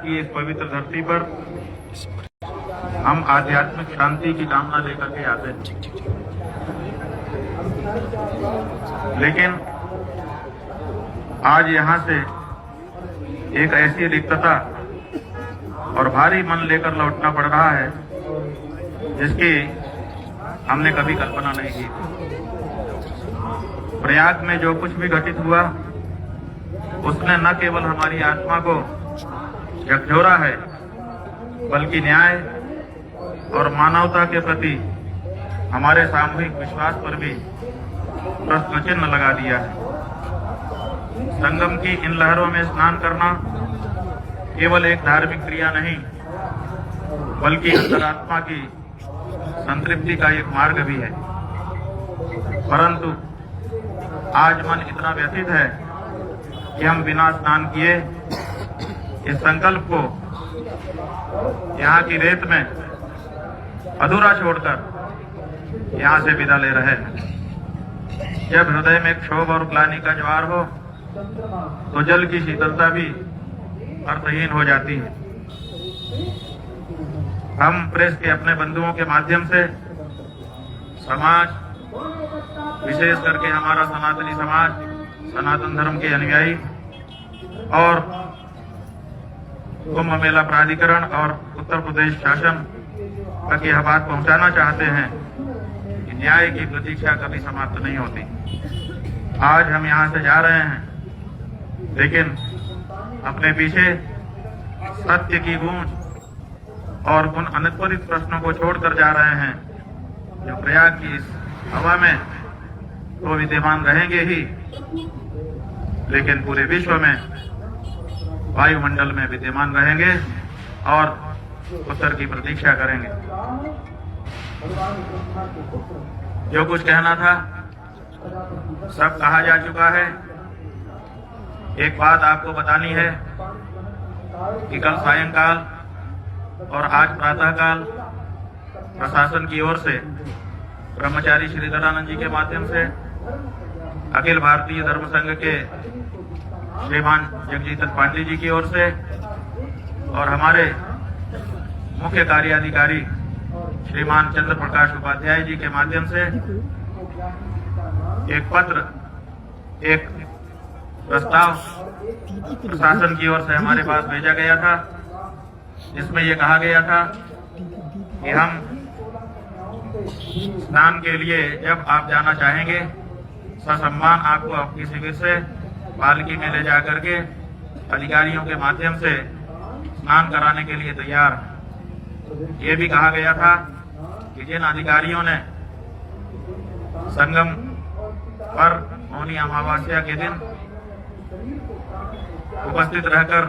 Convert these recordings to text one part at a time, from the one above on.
की इस पवित्र धरती पर हम आध्यात्मिक शांति की कामना लेकर के आते हैं, लेकिन आज यहाँ से एक ऐसी रिक्तता और भारी मन लेकर लौटना पड़ रहा है जिसकी हमने कभी कल्पना नहीं की। प्रयाग में जो कुछ भी घटित हुआ उसने न केवल हमारी आत्मा को झकझोरा है, बल्कि न्याय और मानवता के प्रति हमारे सामूहिक विश्वास पर भी प्रश्न चिन्ह लगा दिया है। संगम की इन लहरों में स्नान करना केवल एक धार्मिक क्रिया नहीं, बल्कि अंतरात्मा की संतृप्ति का एक मार्ग भी है। परंतु आज मन इतना व्यथित है कि हम बिना स्नान किए इस संकल्प को यहाँ की रेत में अधूरा छोड़कर यहाँ से विदा ले रहे हैं। जब हृदय में क्षोभ और ग्लानि का ज्वार हो तो जल की शीतलता भी अर्थहीन हो जाती है। हम प्रेस के अपने बंधुओं के माध्यम से समाज, विशेष करके हमारा सनातनी समाज, सनातन धर्म के अनुयायी और कुंभ मेला प्राधिकरण और उत्तर प्रदेश शासन तक यह बात पहुंचाना चाहते हैं कि न्याय की प्रतीक्षा कभी समाप्त नहीं होती। आज हम यहाँ से जा रहे हैं, लेकिन अपने पीछे सत्य की गूंज और उन अनुत्तरित प्रश्नों को छोड़कर जा रहे हैं जो प्रयाग की इस हवा में तो विद्यमान रहेंगे ही, लेकिन पूरे विश्व में वायुमंडल में विद्यमान रहेंगे और उत्तर की प्रतीक्षा करेंगे। जो कुछ कहना था सब कहा जा चुका है। एक बात आपको बतानी है कि कल सायंकाल और आज प्रातःकाल प्रशासन की ओर से ब्रह्मचारी श्रीधरानंद जी के माध्यम से अखिल भारतीय धर्म संघ के श्रीमान जगजीत पांडे जी की ओर से और हमारे मुख्य कार्याधिकारी श्रीमान चंद्र प्रकाश उपाध्याय जी के माध्यम से एक पत्र, एक प्रस्ताव प्रशासन की ओर से हमारे पास भेजा गया था, जिसमें यह कहा गया था कि हम स्नान के लिए जब आप जाना चाहेंगे ससम्मान आपको आपकी शिविर से पालकी में ले जाकर के अधिकारियों के माध्यम से स्नान कराने के लिए तैयार है। ये भी कहा गया था कि जिन अधिकारियों ने संगम पर मौनी अमावस्या के दिन उपस्थित रहकर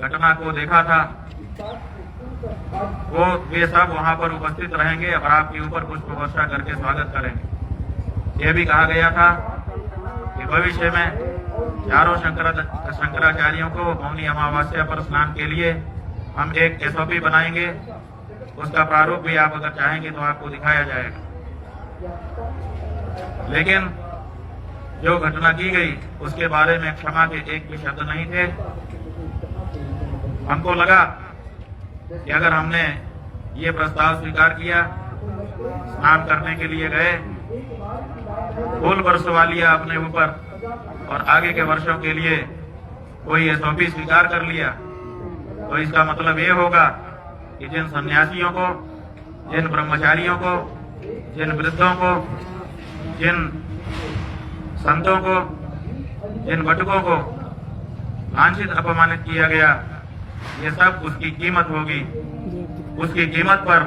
घटना को देखा था, वे सब वहां पर उपस्थित रहेंगे और आपके ऊपर पुष्प वर्षा करके स्वागत करेंगे। यह भी कहा गया था कि भविष्य में चारों शंकराचार्यों को मौनी अमावस्या पर स्नान के लिए हम एक SOP बनाएंगे। उसका प्रारूप भी आप अगर चाहेंगे तो आपको दिखाया जाएगा। लेकिन जो घटना की गई उसके बारे में क्षमा के एक भी शब्द नहीं थे। हमको लगा कि अगर हमने ये प्रस्ताव स्वीकार किया, स्नान करने के लिए गए, फूल बरसवा लिया अपने ऊपर और आगे के वर्षों के लिए कोई SOP स्वीकार कर लिया, तो इसका मतलब ये होगा कि जिन सन्यासियों को, जिन ब्रह्मचारियों को, जिन वृद्धों को, जिन संतों को, जिन बटुकों को लांछित अपमानित किया गया, ये सब उसकी कीमत होगी। उसकी कीमत पर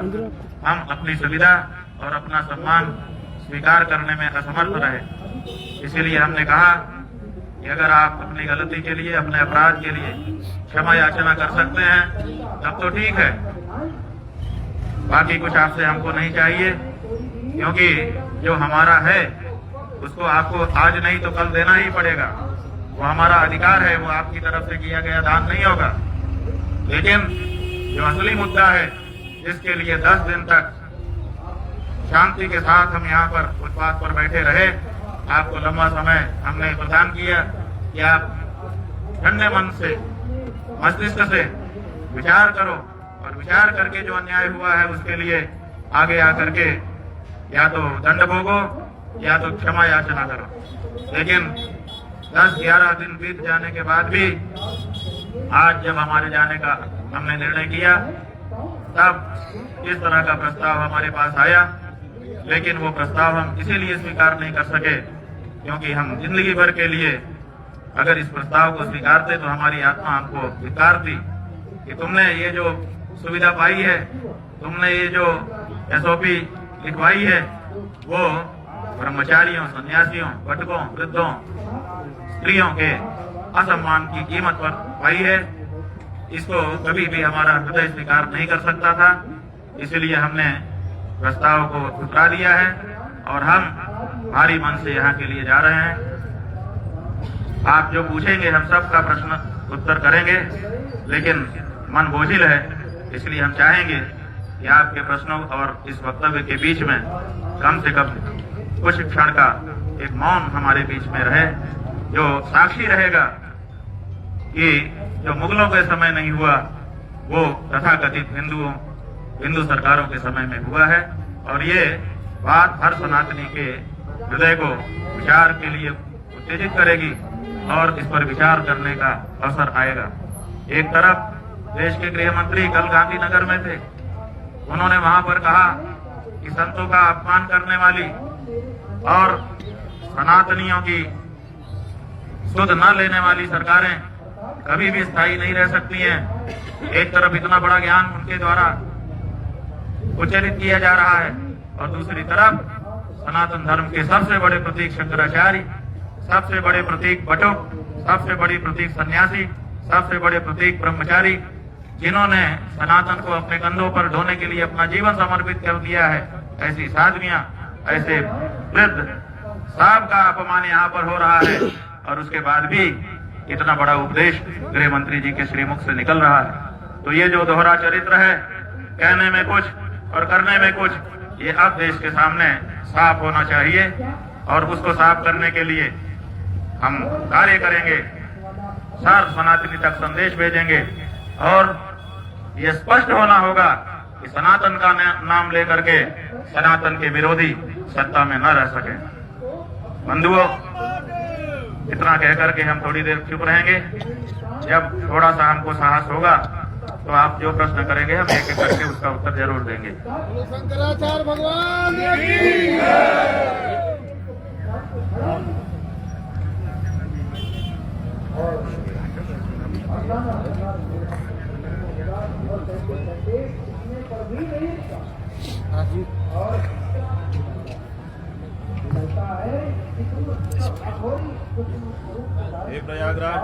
हम अपनी सुविधा और अपना सम्मान स्वीकार करने में असमर्थ रहे। इसीलिए हमने कहा कि अगर आप अपनी गलती के लिए, अपने अपराध के लिए क्षमा याचना कर सकते हैं तब तो ठीक है, बाकी कुछ आपसे हमको नहीं चाहिए, क्योंकि जो हमारा है उसको आपको आज नहीं तो कल देना ही पड़ेगा। वो हमारा अधिकार है, वो आपकी तरफ से किया गया दान नहीं होगा। लेकिन जो असली मुद्दा है, जिसके लिए 10 दिन तक शांति के साथ हम यहाँ पर फुटपाथ पर बैठे रहे, आपको लंबा समय हमने प्रदान किया कि आप ठंडे मन से, मस्तिष्क से विचार करो और विचार करके जो अन्याय हुआ है उसके लिए आगे आकर के या तो दंड भोगो या तो क्षमा याचना करो। लेकिन 10-11 दिन बीत जाने के बाद भी आज जब हमारे जाने का हमने निर्णय किया तब इस तरह का प्रस्ताव हमारे पास आया, लेकिन वो प्रस्ताव हम इसीलिए स्वीकार नहीं कर सके क्योंकि हम जिंदगी भर के लिए अगर इस प्रस्ताव को स्वीकारते तो हमारी आत्मा हमको धिक्कारती कि तुमने ये जो सुविधा पाई है, तुमने ये जो SOP लिखवाई है वो ब्रह्मचारियों, सन्यासियों, भटकों, वृद्धों, स्त्रियों के असम्मान की कीमत पर पाई है। इसको कभी भी हमारा हृदय स्वीकार नहीं कर सकता था, इसलिए हमने प्रस्ताव को ठुकरा दिया है और हम भारी मन से यहाँ के लिए जा रहे हैं। आप जो पूछेंगे हम सब का प्रश्न उत्तर करेंगे, लेकिन मन बोझिल है, इसलिए हम चाहेंगे कि आपके प्रश्नों और इस वक्तव्य के बीच में कम से कम कुछ क्षण का एक मौन हमारे बीच में रहे, जो साक्षी रहेगा कि जो मुगलों के समय नहीं हुआ वो तथाकथित हिंदू सरकारों के समय में हुआ है। और ये बात हर सनातनी के हृदय को विचार के लिए उत्तेजित करेगी और इस पर विचार करने का अवसर आएगा। एक तरफ देश के गृह मंत्री कल गांधीनगर में थे, उन्होंने वहां पर कहा कि संतों का अपमान करने वाली और सनातनियों की सुध न लेने वाली सरकारें कभी भी स्थायी नहीं रह सकती हैं। एक तरफ इतना बड़ा ज्ञान उनके द्वारा उच्चारित किया जा रहा है और दूसरी तरफ सनातन धर्म के सबसे बड़े प्रतीक शंकराचार्य, सबसे बड़े प्रतीक बटुक, सबसे बड़ी प्रतीक सन्यासी, सबसे बड़े प्रतीक ब्रह्मचारी, जिन्होंने सनातन को अपने कंधों पर ढोने के लिए अपना जीवन समर्पित कर दिया है, ऐसी साधवियां, ऐसे वृद्ध सब का अपमान यहाँ पर हो रहा है और उसके बाद भी इतना बड़ा उपदेश गृह मंत्री जी के श्रीमुख से निकल रहा है। तो ये जो दोहरा चरित्र है, कहने में कुछ और करने में कुछ, ये अब देश के सामने साफ होना चाहिए और उसको साफ करने के लिए हम कार्य करेंगे, सर्व सनातनी तक संदेश भेजेंगे और ये स्पष्ट होना होगा कि सनातन का नाम लेकर के सनातन के विरोधी सत्ता में न रह सके। बंधुओं, इतना कहकर के हम थोड़ी देर चुप रहेंगे। जब थोड़ा सा हमको साहस होगा तो आप जो प्रश्न करेंगे हम एक एक करके उसका उत्तर जरूर देंगे। शंकराचार्य भगवान हे प्रयागराज,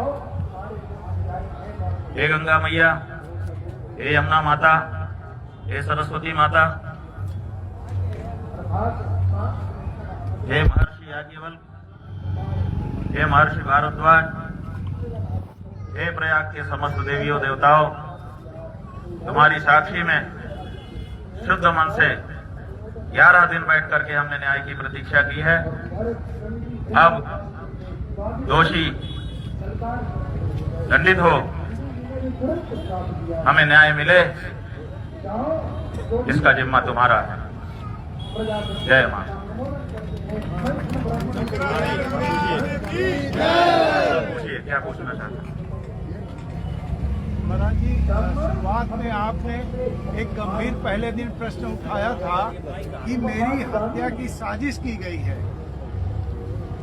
हे गंगा मैया, हे यमुना माता, हे सरस्वती माता, हे महर्षि याज्ञवल्क्य, हे महर्षि भारद्वाज, हे प्रयाग के समस्त देवियों देवताओं, तुम्हारी साक्षी में शुद्ध मन से 11 दिन बैठ करके हमने न्याय की प्रतीक्षा की है। अब दोषी दंडित हो, हमें न्याय मिले, इसका जिम्मा तुम्हारा है। जय मां। पूछिए, क्या पूछना चाहते हैं? महाराज जी, शुरुआत में आपने एक गंभीर पहले दिन प्रश्न उठाया था कि मेरी हत्या की साजिश की गई है।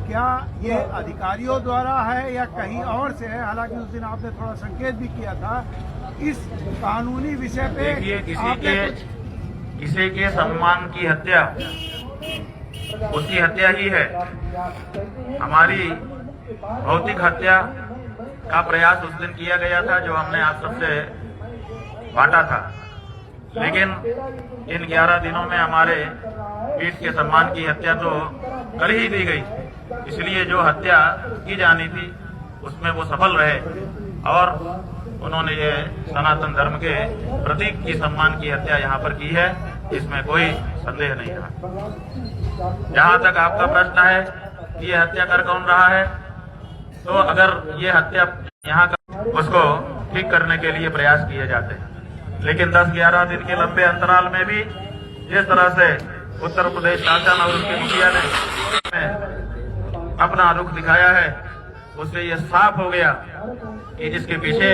क्या ये अधिकारियों द्वारा है या कहीं और से है? हालांकि उस दिन आपने थोड़ा संकेत भी किया था। इस कानूनी विषय पे किसी के सम्मान की हत्या उसकी हत्या ही है। हमारी भौतिक हत्या का प्रयास उस दिन किया गया था जो हमने आप सबसे बांटा था, लेकिन इन 11 दिनों में हमारे पीठ के सम्मान की हत्या तो कर ही दी गई। इसलिए जो हत्या की जानी थी उसमें वो सफल रहे और उन्होंने ये सनातन धर्म के प्रतीक की सम्मान की हत्या यहाँ पर की है, इसमें कोई संदेह नहीं रहा। जहाँ तक आपका प्रश्न है कि ये हत्या कर कौन रहा है, तो अगर ये हत्या यहाँ का उसको ठीक करने के लिए प्रयास किए जाते हैं। लेकिन 10-11 दिन के लंबे अंतराल में भी जिस तरह से उत्तर प्रदेश शासन और उसके मुखिया ने अपना रुख दिखाया है, उससे ये साफ हो गया कि इसके पीछे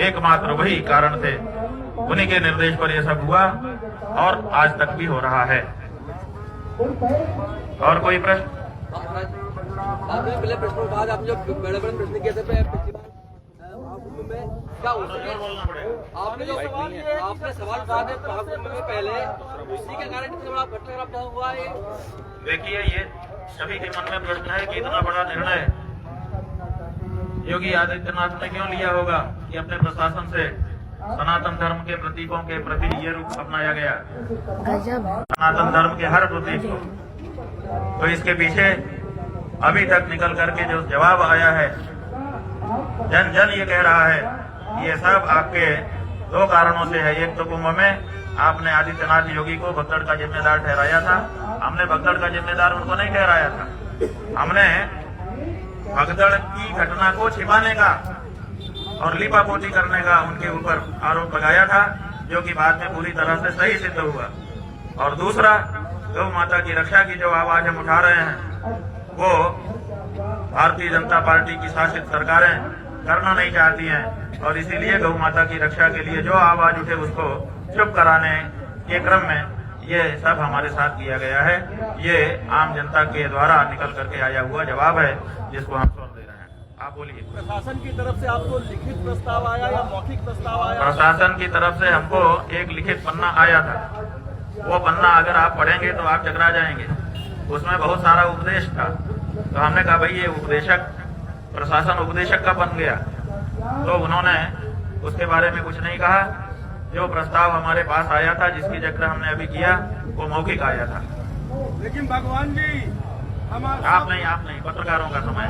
एकमात्र वही कारण थे। उन्हीं के निर्देश पर यह सब हुआ और आज तक भी हो रहा है। और कोई प्रश्न? आपने पहले प्रश्न के बाद आपने जो बड़े बड़े प्रश्न किए थे पिछली बार महाकुंभ में क्या हो सके, आपने जो आपने सवाल उठाया था महाकुंभ में पहले, उसी के कारण इतना बड़ा घटनाक्रम हुआ है। देखिए, ये सभी के मन में प्रश्न है कि इतना बड़ा निर्णय योगी आदित्यनाथ ने क्यों लिया होगा कि अपने प्रशासन से सनातन धर्म के प्रतीकों के प्रति ये रूप अपनाया गया, सनातन धर्म के हर प्रतीक को। तो इसके पीछे अभी तक निकल करके जो जवाब आया है, जन जन ये कह रहा है ये सब आपके दो कारणों से है। एक तो कुंभ में आपने आदित्यनाथ योगी को भगदड़ का जिम्मेदार ठहराया था। हमने भगदड़ का जिम्मेदार उनको नहीं ठहराया था। हमने भगदड़ की घटना को छिपाने का और लिपापोती करने का उनके ऊपर आरोप लगाया था, जो कि बाद में पूरी तरह से सही सिद्ध हुआ। और दूसरा, गौ माता की रक्षा की जो आवाज हम उठा रहे हैं, वो भारतीय जनता पार्टी की शासित सरकारें करना नहीं चाहती हैं, और इसीलिए गौ माता की रक्षा के लिए जो आवाज उठे उसको चुप कराने के क्रम में ये सब हमारे साथ किया गया है। ये आम जनता के द्वारा निकल करके आया हुआ जवाब है, जिसको हम स्वर दे रहे हैं। आप बोलिए। प्रशासन की तरफ से आपको लिखित प्रस्ताव आया या मौखिक प्रस्ताव आया? प्रशासन की तरफ से हमको एक लिखित पन्ना आया था। वो पन्ना अगर आप पढ़ेंगे तो आप चकरा जाएंगे। उसमें बहुत सारा उपदेश था। तो हमने कहा भाई ये उपदेशक, प्रशासन उपदेशक का बन गया। तो उन्होंने उसके बारे में कुछ नहीं कहा। जो प्रस्ताव हमारे पास आया था, जिसकी जिक्र हमने अभी किया, वो मौखिक आया था। लेकिन भगवान जी, आप नहीं, पत्रकारों का समय है।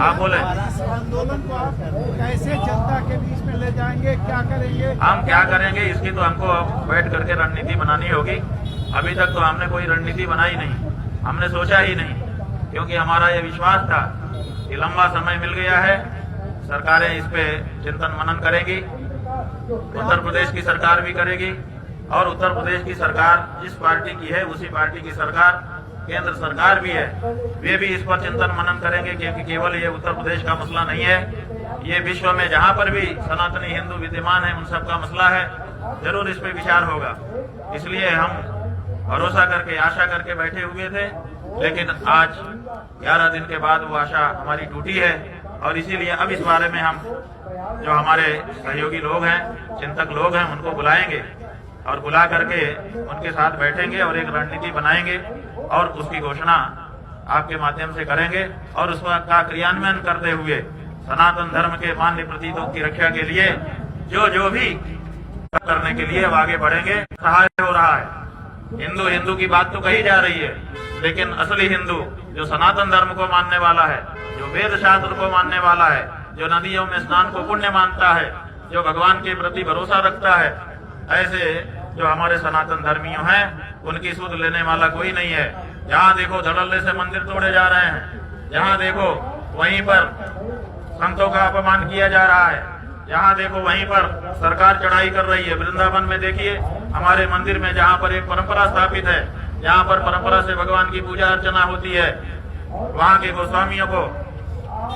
आप बोले। इस आंदोलन को आप कैसे जनता के बीच में ले जाएंगे, क्या करेंगे? हम क्या करेंगे इसकी तो हमको बैठ करके रणनीति बनानी होगी। अभी तक तो हमने कोई रणनीति बनाई नहीं, हमने सोचा ही नहीं, क्योंकि हमारा ये विश्वास था कि लंबा समय मिल गया है, सरकारें इस पे चिंतन मनन करेगी। उत्तर प्रदेश की सरकार भी करेगी, और उत्तर प्रदेश की सरकार जिस पार्टी की है उसी पार्टी की सरकार केंद्र सरकार भी है, वे भी इस पर चिंतन मनन करेंगे, क्योंकि केवल ये उत्तर प्रदेश का मसला नहीं है, ये विश्व में जहाँ पर भी सनातनी हिंदू विद्यमान है उन सब का मसला है। जरूर इस पे विचार होगा। इसलिए हम भरोसा करके, आशा करके बैठे हुए थे, लेकिन आज 11 दिन के बाद वो आशा हमारी टूटी है। और इसीलिए अब इस बारे में हम जो हमारे सहयोगी लोग हैं, चिंतक लोग हैं, उनको बुलाएंगे और बुला करके उनके साथ बैठेंगे और एक रणनीति बनाएंगे और उसकी घोषणा आपके माध्यम से करेंगे। और उसका क्रियान्वयन करते हुए सनातन धर्म के मान्य प्रतीकों की रक्षा के लिए जो भी करने के लिए अब आगे बढ़ेंगे। सहाय हो रहा है। हिंदू की बात तो कही जा रही है, लेकिन असली हिंदू जो सनातन धर्म को मानने वाला है, जो वेद शास्त्र को मानने वाला है, जो नदियों में स्नान को पुण्य मानता है, जो भगवान के प्रति भरोसा रखता है, ऐसे जो हमारे सनातन धर्मियों हैं, उनकी सुध लेने वाला कोई नहीं है। जहाँ देखो धड़ल्ले से मंदिर तोड़े जा रहे हैं, जहाँ देखो वहीं पर संतों का अपमान किया जा रहा है, जहाँ देखो वहीं पर सरकार चढ़ाई कर रही है। वृंदावन में देखिए, हमारे मंदिर में जहाँ पर एक परंपरा स्थापित है, जहाँ पर परंपरा से भगवान की पूजा अर्चना होती है, वहाँ के गोस्वामियों को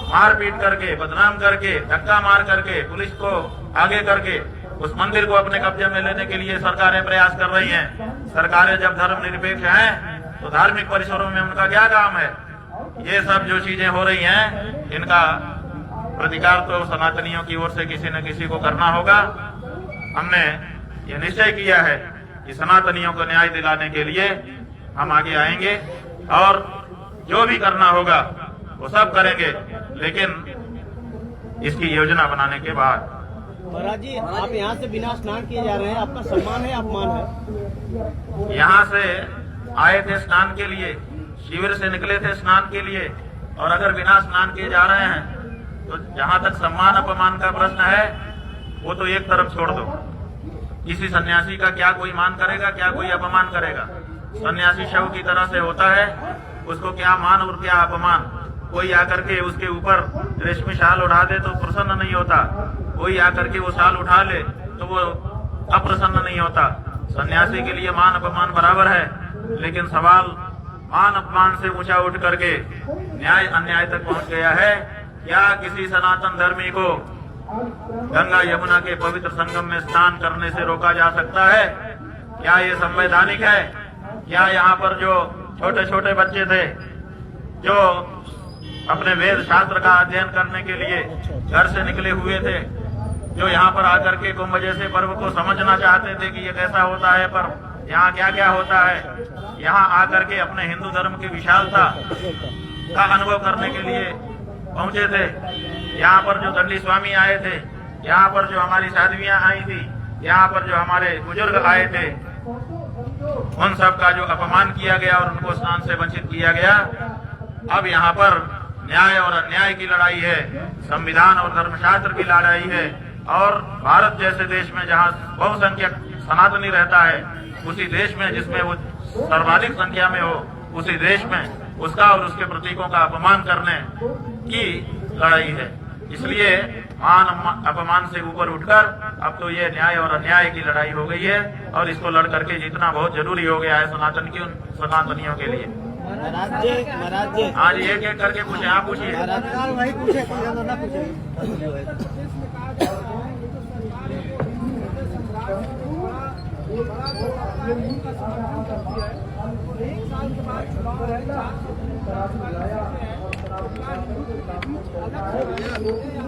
मारपीट करके, बदनाम करके, धक्का मार करके, पुलिस को आगे करके उस मंदिर को अपने कब्जे में लेने के लिए सरकारें प्रयास कर रही हैं। सरकारें जब धर्म निरपेक्ष हैं तो धार्मिक परिसरों में उनका क्या काम है? ये सब जो चीजें हो रही हैं, इनका प्रतिकार तो सनातनियों की ओर से किसी न किसी को करना होगा। हमने ये निश्चय किया है कि सनातनियों को न्याय दिलाने के लिए हम आगे आएंगे और जो भी करना होगा वो सब करेंगे, लेकिन इसकी योजना बनाने के बाद। महाराज जी, आप यहाँ से बिना स्नान किए जा रहे हैं, आपका सम्मान है, अपमान है? यहाँ से आए थे स्नान के लिए, शिविर से निकले थे स्नान के लिए, और अगर बिना स्नान किए जा रहे हैं तो जहाँ तक सम्मान अपमान का प्रश्न है वो तो एक तरफ छोड़ दो। किसी सन्यासी का क्या कोई मान करेगा, क्या कोई अपमान करेगा? सन्यासी शव की तरह से होता है, उसको क्या मान और क्या अपमान, कोई आकर के उसके ऊपर रेशमी शाल उठा दे तो प्रसन्न नहीं होता, कोई आकर के वो शाल उठा ले तो वो अप्रसन्न नहीं होता। सन्यासी के लिए मान अपमान बराबर है, लेकिन सवाल मान अपमान से ऊंचा उठ करके न्याय अन्याय तक पहुंच गया है। क्या किसी सनातन धर्मी को गंगा यमुना के पवित्र संगम में स्नान करने से रोका जा सकता है? क्या ये संवैधानिक है? क्या यहाँ पर जो छोटे छोटे बच्चे थे जो अपने वेद शास्त्र का अध्ययन करने के लिए घर से निकले हुए थे, जो यहाँ पर आकर के कुंभ जैसे पर्व को समझना चाहते थे कि ये कैसा होता है, पर यहाँ क्या क्या होता है, यहाँ आकर के अपने हिंदू धर्म की विशालता का अनुभव करने के लिए पहुंचे थे। यहाँ पर जो दंडी स्वामी आए थे, यहाँ पर जो हमारी साध्वियां आई थी, यहाँ पर जो हमारे बुजुर्ग आए थे, उन सब का जो अपमान किया गया और उनको स्नान से वंचित किया गया। अब यहाँ पर न्याय और अन्याय की लड़ाई है, संविधान और धर्मशास्त्र की लड़ाई है। और भारत जैसे देश में जहाँ बहुसंख्यक सनातनी रहता है, उसी देश में जिसमें वो सर्वाधिक संख्या में हो, उसी देश में उसका और उसके प्रतीकों का अपमान करने की लड़ाई है। इसलिए मान अपमान से ऊपर उठकर अब तो ये न्याय और अन्याय की लड़ाई हो गई है, और इसको लड़ करके जीतना बहुत जरूरी हो गया है सनातनियों के लिए। महाराज जी आज एक एक करके पूछे, आप पूछिए। वही पूछे, ना पूछे।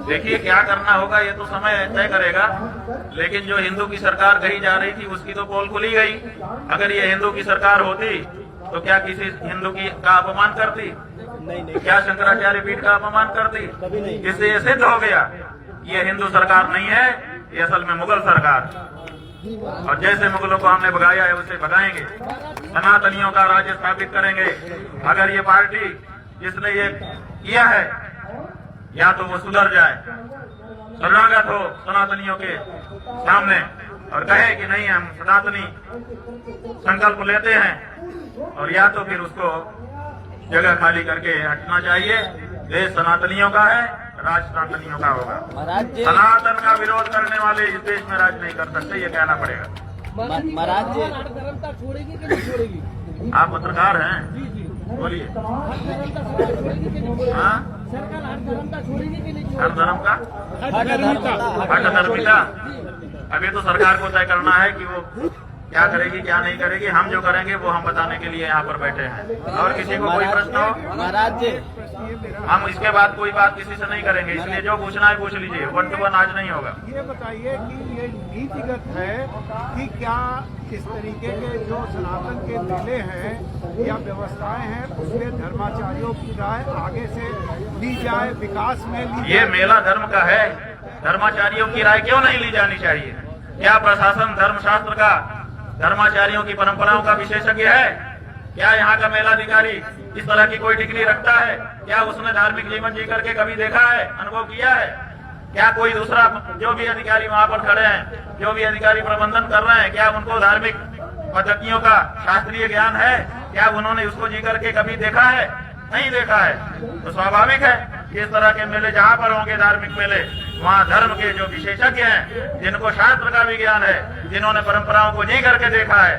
देखिए क्या करना होगा ये तो समय तय करेगा, लेकिन जो हिंदू की सरकार कही जा रही थी उसकी तो पोल खुली गई। अगर ये हिंदू की सरकार होती तो क्या किसी हिंदू की का अपमान करती? नहीं। क्या शंकराचार्य पीठ का अपमान करती? कभी नहीं। इससे ये सिद्ध हो गया ये हिंदू सरकार नहीं है, ये असल में मुगल सरकार। और जैसे मुगलों को हमने भगाया है उसे भगाएंगे, सनातनियों का राज्य स्थापित करेंगे। अगर ये पार्टी जिसने ये किया है या तो वो सुधर जाए, शरणागत हो सनातनियों के सामने और कहे कि नहीं हम सनातनी संकल्प लेते हैं, और या तो फिर उसको जगह खाली करके हटना चाहिए। देश सनातनियों का है, राज सनातनियों का होगा। सनातन का विरोध करने वाले इस देश में राज नहीं कर सकते, ये कहना पड़ेगा। महाराज जी छोड़ेगी कि नहीं छोड़ेगी? आप पत्रकार हैं, बोलिए। हाँ, सरकार हर धर्म का छोड़ेगी कि नहीं? हर धर्म का हट धर्मिता अभी तो सरकार को तय करना है कि वो क्या करेगी क्या नहीं करेगी। हम जो करेंगे वो हम बताने के लिए यहाँ पर बैठे हैं। और किसी को कोई प्रश्न हो महाराज जी, हम इसके बाद कोई बात किसी से नहीं करेंगे, इसलिए जो पूछना है पूछ लीजिए। 1 to 1 आज नहीं होगा। ये बताइए कि ये नीतिगत है कि क्या इस तरीके के जो सनातन के मेले हैं या व्यवस्थाएं हैं उसमें धर्माचार्यों की राय आगे से ली जाए, विकास में ली ये जाए? मेला धर्म का है, धर्माचार्यों की राय क्यों नहीं ली जानी चाहिए? क्या प्रशासन धर्मशास्त्र का धर्माचार्यों की परंपराओं का विशेषज्ञ है? क्या यहाँ का मेलाधिकारी इस तरह की कोई डिग्री रखता है? क्या उसने धार्मिक जीवन जी करके कभी देखा है, अनुभव किया है? क्या कोई दूसरा जो भी अधिकारी वहाँ पर खड़े हैं, जो भी अधिकारी प्रबंधन कर रहे हैं, क्या उनको धार्मिक पद्धतियों का शास्त्रीय ज्ञान है? क्या उन्होंने उसको जी करके कभी देखा है? नहीं देखा है। तो स्वाभाविक है कि इस तरह के मेले जहाँ पर होंगे, धार्मिक मेले, वहाँ धर्म के जो विशेषज्ञ हैं, जिनको शास्त्र का भी ज्ञान है, जिन्होंने परंपराओं को जी करके देखा है,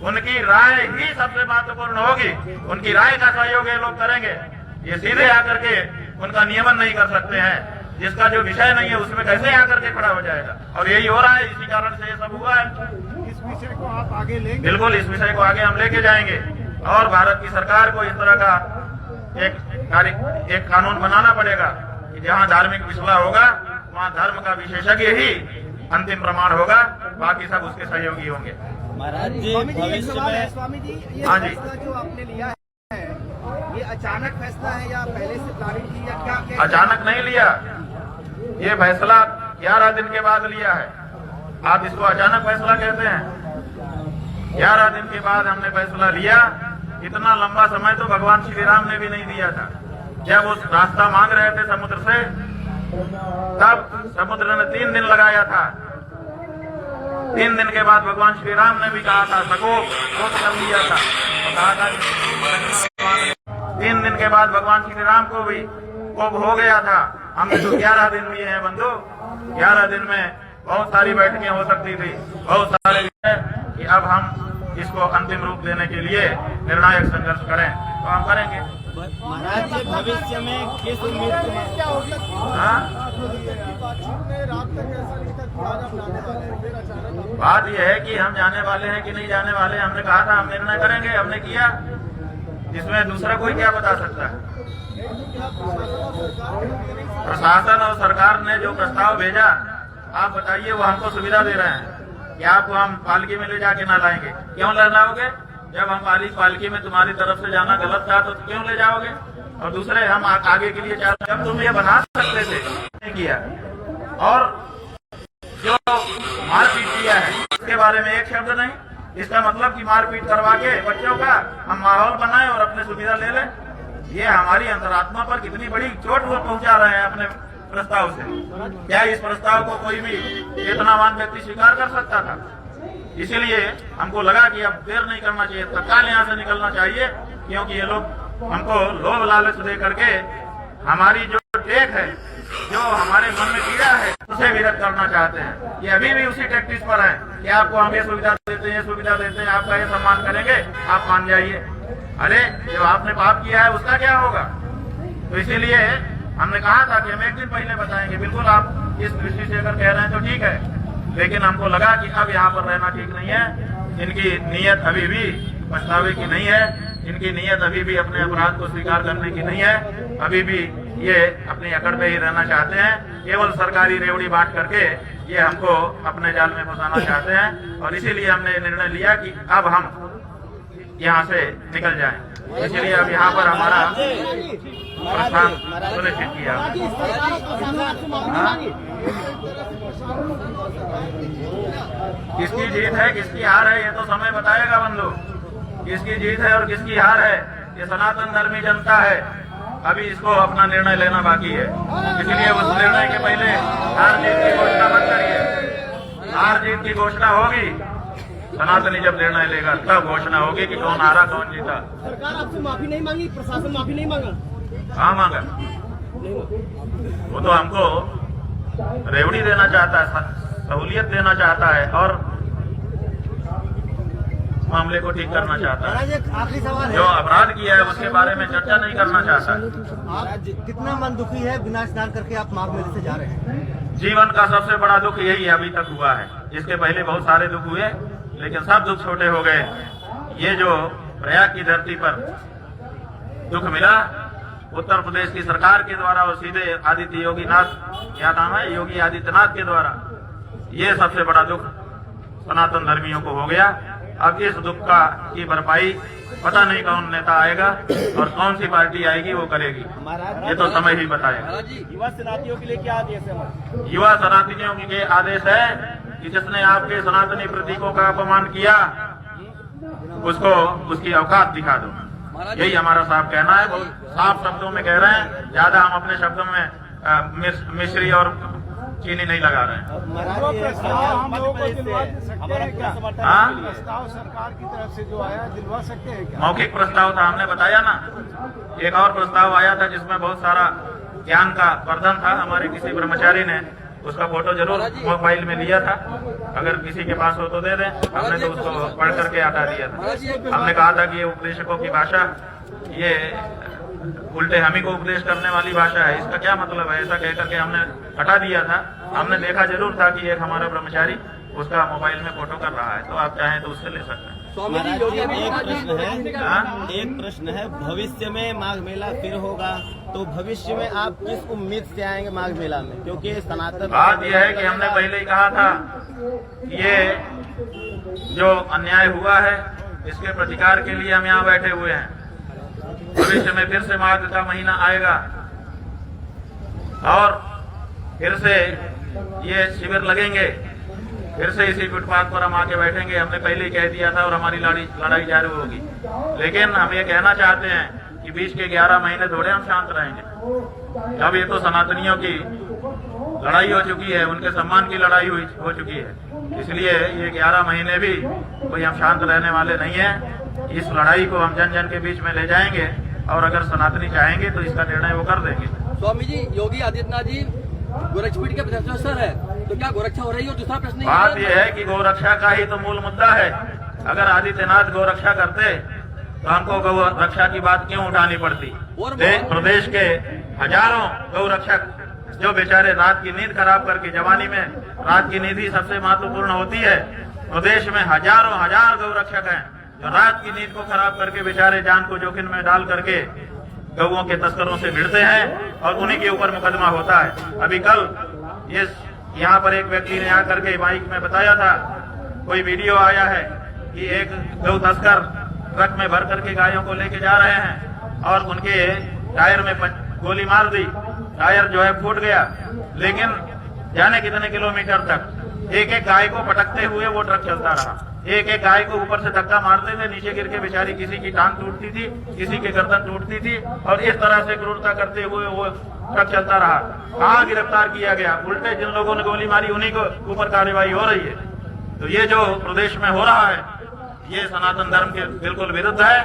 उनकी राय ही सबसे महत्वपूर्ण होगी। उनकी राय का सहयोग ये लोग करेंगे। ये सीधे आकर के उनका नियमन नहीं कर सकते हैं। जिसका जो विषय नहीं है उसमें कैसे आकर के खड़ा हो जाएगा? और यही हो रहा है, इसी कारण से ये सब हुआ है। इस विषय को आप आगे लेंगे? बिल्कुल, इस विषय को आगे हम लेके जाएंगे और भारत की सरकार को इस तरह का एक कानून बनाना पड़ेगा कि जहाँ धार्मिक विसला होगा वहाँ धर्म का विशेषज्ञ ही अंतिम प्रमाण होगा, बाकी सब उसके सहयोगी होंगे। महाराज जी भविष्य में स्वामी जी, ये हाँ जी। फैसला जो आपने लिया है ये अचानक फैसला है या पहले से प्लानिंग थी या क्या? अचानक नहीं लिया, ये फैसला 11 दिन के बाद लिया है। आप इसको अचानक फैसला कहते हैं? 11 दिन के बाद हमने फैसला लिया। इतना लंबा समय तो भगवान श्री राम ने भी नहीं दिया था। जब वो रास्ता मांग रहे थे समुद्र से, तब समुद्र ने 3 दिन लगाया था। 3 दिन के बाद भगवान श्री राम ने भी कहा था, सको कर लिया था और कहा था 3 दिन के बाद भगवान श्री राम को भी कोप हो गया था। हमने तो 11 दिन दिए हैं बंधु। 11 दिन में बहुत सारी बैठकें हो सकती थी, बहुत सारे कि अब हम इसको अंतिम रूप देने के लिए निर्णायक संघर्ष करें तो हम करेंगे। महाराज जी भविष्य में किस उम्मीद बात यह है कि हम जाने वाले हैं कि नहीं जाने वाले। हमने कहा था हम निर्णय करेंगे, हमने किया, इसमें दूसरा कोई क्या बता सकता है। प्रशासन और सरकार ने जो प्रस्ताव भेजा, आप बताइए, वो हमको सुविधा दे रहे हैं कि आपको हम पालकी में ले जाके ना लाएंगे। क्यों ले लाओगे? जब हम पालकी में तुम्हारी तरफ से जाना गलत था तो क्यों ले जाओगे? और दूसरे हम आगे के लिए चाहते, जब तुम ये बना सकते थे नहीं किया। और जो मारपीट किया है इसके बारे में एक शब्द नहीं। इसका मतलब कि मारपीट करवा के बच्चों का हम माहौल बनाए और अपनी सुविधा ले लें। ये हमारी अंतरात्मा पर कितनी बड़ी चोट वो पहुंचा रहे हैं अपने प्रस्ताव से। क्या इस प्रस्ताव को कोई भी चेतनावान व्यक्ति स्वीकार कर सकता था? इसीलिए हमको लगा कि अब देर नहीं करना चाहिए, तत्काल यहाँ से निकलना चाहिए, क्योंकि ये लोग हमको लोभ लालच दे करके हमारी जो टेक है, जो हमारे मन में पीड़ा है, उसे विरक्त करना चाहते हैं। ये अभी भी उसी टैक्टिस पर है कि आपको हम ये सुविधा देते हैं, ये सुविधा देते हैं, आपका ये सम्मान करेंगे, आप मान जाइए। अरे जो आपने पाप किया है उसका क्या होगा? तो इसीलिए हमने कहा था कि हम एक दिन पहले बताएंगे। बिल्कुल आप इस दृष्टि से अगर कह रहे हैं तो ठीक है, लेकिन हमको लगा कि अब यहाँ पर रहना ठीक नहीं है। इनकी नीयत अभी भी पछतावे की नहीं है, इनकी नीयत अभी भी अपने अपराध को स्वीकार करने की नहीं है। अभी भी ये अपनी अकड़ पे ही रहना चाहते हैं, केवल सरकारी रेवड़ी बांट करके ये हमको अपने जाल में फंसाना चाहते हैं। और इसीलिए हमने निर्णय लिया कि अब हम यहाँ से निकल जाएं। इसलिए अब यहाँ पर हमारा प्रस्थान सुनिश्चित किया। किसकी जीत है किसकी हार है ये तो समय बताएगा बंधु। किसकी जीत है और किसकी हार है ये सनातन धर्मी जनता है। अभी इसको अपना निर्णय लेना बाकी है। इसलिए उस निर्णय के पहले हार जीत की घोषणा मत करिए। हार जीत की घोषणा होगी, सनातनी जब निर्णय लेगा तब घोषणा होगी कि कौन हारा कौन जीता। सरकार आपसे माफी नहीं मांगी, प्रशासन माफी नहीं मांगा? हाँ मांगा, वो तो हमको रेवड़ी देना चाहता है, सहूलियत देना चाहता है और मामले को ठीक करना चाहता है। महाराज एक आखिरी सवाल है, जो अपराध किया है उसके बारे में चर्चा नहीं करना चाहता। आप कितना मन दुखी है बिना स्नान करके आप माघ मेले से जा रहे हैं? जीवन का सबसे बड़ा दुख यही अभी तक हुआ है। इसके पहले बहुत सारे दुख हुए लेकिन सब दुख छोटे हो गए। ये जो प्रयाग की धरती पर दुख मिला उत्तर प्रदेश की सरकार के द्वारा और सीधे आदित्य योगी नाथ, क्या नाम है, योगी आदित्यनाथ के द्वारा, ये सबसे बड़ा दुख सनातन धर्मियों को हो गया। अब इस दुख की भरपाई पता नहीं कौन नेता आएगा और कौन सी पार्टी आएगी वो करेगी, ये तो समय ही बताएगा। युवा सनातनियों के लिए क्या आदेश है? युवा सनातनियों के आदेश है कि जिसने आपके सनातनी प्रतीकों का अपमान किया उसको उसकी औकात दिखा दो। यही हमारा साफ कहना है। बहुत साफ शब्दों में कह रहे हैं, ज्यादा हम अपने शब्दों में मिश्री और चीनी नहीं लगा रहे हैं। प्रस्ताव हम लोगों को दिलवा सकते हैं क्या? प्रस्ताव सरकार की तरफ से जो आया दिलवा सकते हैं क्या? मौखिक प्रस्ताव था, हमने बताया ना। एक और प्रस्ताव आया था जिसमें बहुत सारा ज्ञान का वर्धन था। हमारे किसी ब्रह्मचारी ने उसका फोटो जरूर मोबाइल में लिया था, अगर किसी के पास हो तो दे दें। हमने तो उसको पढ़ करके हटा दिया था। हमने कहा था कि ये उपदेशकों की भाषा, ये उल्टे हम ही को उपदेश करने वाली भाषा है, इसका क्या मतलब है, ऐसा कह करके हमने हटा दिया था। हमने देखा जरूर था कि एक हमारा ब्रह्मचारी उसका मोबाइल में फोटो कर रहा है, तो आप चाहें तो उससे ले सकते हैं। एक प्रश्न है, भविष्य में माघ मेला फिर होगा तो भविष्य में आप किस उम्मीद से आएंगे माघ मेला में? क्योंकि सनातन बात यह है कि हमने पहले ही कहा था कि ये जो अन्याय हुआ है इसके प्रतिकार के लिए हम यहाँ बैठे हुए हैं। भविष्य में फिर से माघ का महीना आएगा और फिर से ये शिविर लगेंगे, फिर से इसी फुटपाथ पर हम आके बैठेंगे। हमने पहले ही कह दिया था और हमारी लड़ाई जारी होगी। लेकिन हम ये कहना चाहते हैं कि बीच के 11 महीने थोड़े हम शांत रहेंगे। अब ये तो सनातनियों की लड़ाई हो चुकी है, उनके सम्मान की लड़ाई हो चुकी है। इसलिए ये 11 महीने भी कोई हम शांत रहने वाले नहीं है। इस लड़ाई को हम जन जन के बीच में ले जाएंगे और अगर सनातनी चाहेंगे तो इसका निर्णय वो कर देंगे। स्वामी जी, योगी आदित्यनाथ जी गोरक्षपीठ के प्रोफेसर है, तो क्या गोरक्षा हो रही है? और दूसरा प्रश्न बात यह है कि गोरक्षा का ही तो मूल मुद्दा है। अगर आदित्यनाथ गोरक्षा करते तो हमको गौ रक्षा की बात क्यों उठानी पड़ती? प्रदेश के हजारों गौ रक्षक जो बेचारे रात की नींद खराब करके, जवानी में रात की नींद ही सबसे महत्वपूर्ण होती है। प्रदेश में हजारों हजार गौ रक्षक हैं जो रात की नींद को खराब करके बेचारे जान को जोखिम में डाल करके गौओं के तस्करों से भिड़ते हैं और उन्हीं के ऊपर मुकदमा होता है। अभी कल ये यहाँ पर एक व्यक्ति ने आकर के माइक में बताया था, कोई वीडियो आया है कि एक गौ तस्कर ट्रक में भर करके गायों को लेके जा रहे हैं और उनके टायर में गोली मार दी, टायर जो है फूट गया। लेकिन जाने कितने किलोमीटर तक एक एक गाय को पटकते हुए वो ट्रक चलता रहा। एक एक गाय को ऊपर से धक्का मारते थे, नीचे गिर के बेचारी किसी की टांग टूटती थी, किसी की गर्दन टूटती थी और इस तरह से क्रूरता करते हुए वो ट्रक चलता रहा। कहाँ गिरफ्तार किया गया? उल्टे जिन लोगों ने गोली मारी उन्हीं को ऊपर कार्रवाई हो रही है। तो ये जो प्रदेश में हो रहा है ये सनातन धर्म के बिल्कुल विरुद्ध है,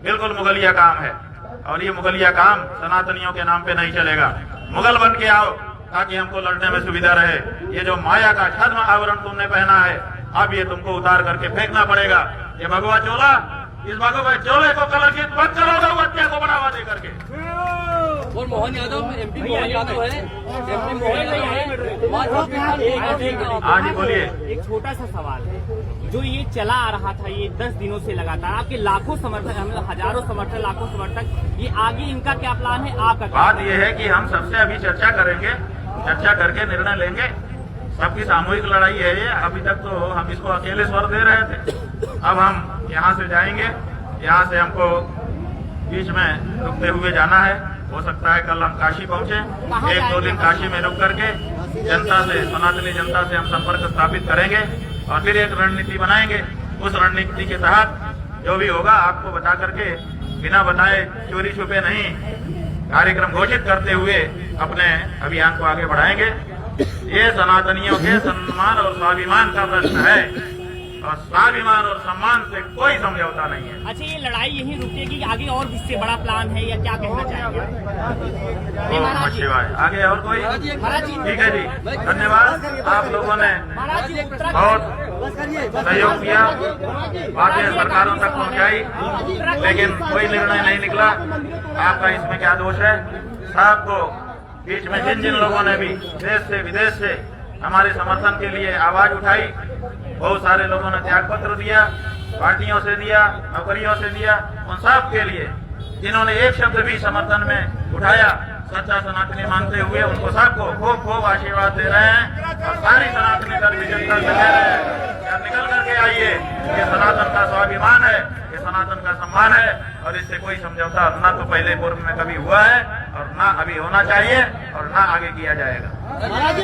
बिल्कुल मुगलिया काम है और ये मुगलिया काम सनातनियों के नाम पे नहीं चलेगा। मुगल बन के आओ ताकि हमको लड़ने में सुविधा रहे। ये जो माया का छद्म आवरण तुमने पहना है, अब ये तुमको उतार करके फेंकना पड़ेगा। ये भगवा चोला, इस भगवा चोले को कलंकित मत करो गौ हत्या को बढ़ावा दे करके। और मोहन यादव, एमपी मोहन यादव है, एमपी मोहन यादव। हाँ जी बोलिए। एक छोटा सा सवाल है, जो ये चला आ रहा था ये 10 दिनों से लगातार, आपके लाखों समर्थक, हम हजारों समर्थक, लाखों समर्थक, ये आगे इनका क्या प्लान है? आपका बात यह है कि हम सबसे अभी चर्चा करेंगे, चर्चा करके निर्णय लेंगे। सबकी सामूहिक लड़ाई है ये। अभी तक तो हम इसको अकेले स्वर दे रहे थे, अब हम यहाँ से जाएंगे। यहाँ से हमको बीच में रुकते हुए जाना है। हो सकता है कल हम काशी पहुँचे, 1-2 दिन काशी में रुक करके जनता से, सनातनी जनता से हम संपर्क स्थापित करेंगे और फिर एक रणनीति बनाएंगे। उस रणनीति के तहत जो भी होगा आपको बता करके, बिना बताए चोरी छुपे नहीं, कार्यक्रम घोषित करते हुए अपने अभियान को आगे बढ़ाएंगे। ये सनातनियों के सम्मान और स्वाभिमान का प्रश्न है और स्वाभिमान और सम्मान से कोई समझौता नहीं है। अच्छा, ये लड़ाई यहीं रुकेगी, आगे और इससे बड़ा प्लान है या क्या कहना चाहेंगे? ओम शिवाय। आगे और कोई? ठीक है जी, धन्यवाद। आप लोगों ने बहुत सहयोग किया, बातें सरकारों तक पहुंचाई, लेकिन कोई निर्णय नहीं निकला। आपका इसमें क्या दोष है? आपको बीच में जिन जिन लोगों ने भी देश से विदेश से हमारे समर्थन के लिए आवाज उठाई, बहुत सारे लोगों ने त्याग पत्र दिया, पार्टियों से दिया, नौकरियों से दिया, उन सब के लिए जिन्होंने एक शब्द भी समर्थन में उठाया, सच्चा सनातनी मानते हुए उनको सबको खूब खूब आशीर्वाद दे रहे हैं और सारी सनातनी धर्म जनता से कह रहे हैं निकल करके आइए। ये सनातन का स्वाभिमान है, ये सनातन का सम्मान है और इससे कोई समझौता ना तो पहले पूर्व में कभी हुआ है और ना अभी होना चाहिए और ना आगे किया जाएगा। प्रयाग